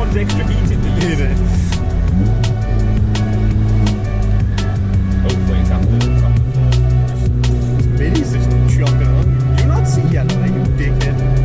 one's extra heated than the other. Hopefully it's after the top of the floor. Minnie's just chopping on. You not see yellow, are you dickhead?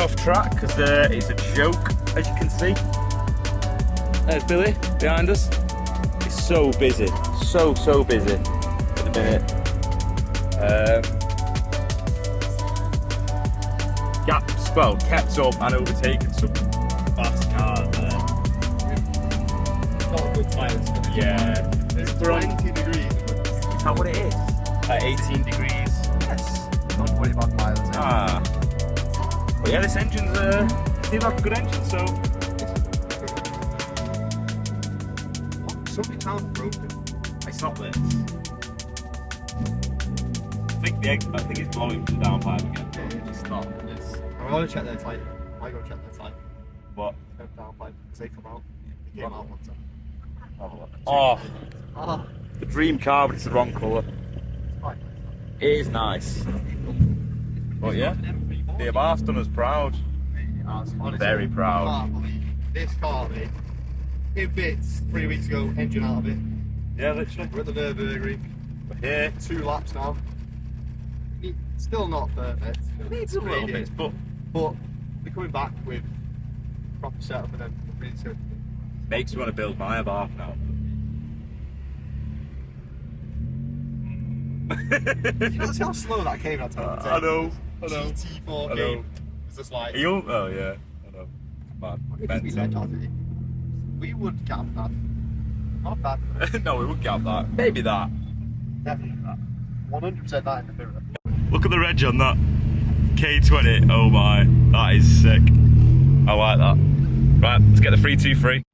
off track because it's a joke, as you can see. There's Billy behind us. It's so busy, so busy at the minute. Gaps, well, kept up and overtaken some fast cars there. Not a good miles. Yeah. It's 20 degrees. Is that what it is? 18 degrees. Yes. Not 25 miles. Ah. But yeah, this engine's seems like a good engine, so. Something sounds broken. It's not this. I think it's blowing from the downpipe again, but it's not this. I'm going to check their type. I go check their type. What? Downpipe, because they come out. They came out one time. Oh, Ah, the dream car, but it's the wrong colour. it's fine. It is nice. But yeah, the Abarth done us proud. Honestly, Very proud. I can't believe this car, mate. In bits 3 weeks ago, engine out of it. Yeah, literally. We're at the Nurburgring. We're here. 2 laps now. Still not perfect. Needs a little bit, but But we're coming back with proper setup and then really soon. makes me want to build my Abarth now. You know how slow that came that time? I know. GT4 I know. game. It's just like. Oh yeah, I know. Man, If we let off it, we would gap that. Not bad. no, we wouldn't get that. Maybe that. Definitely that. 100% that in the mirror. Look at the reg on that. K20. Oh my, that is sick. I like that. Right, let's get the 323.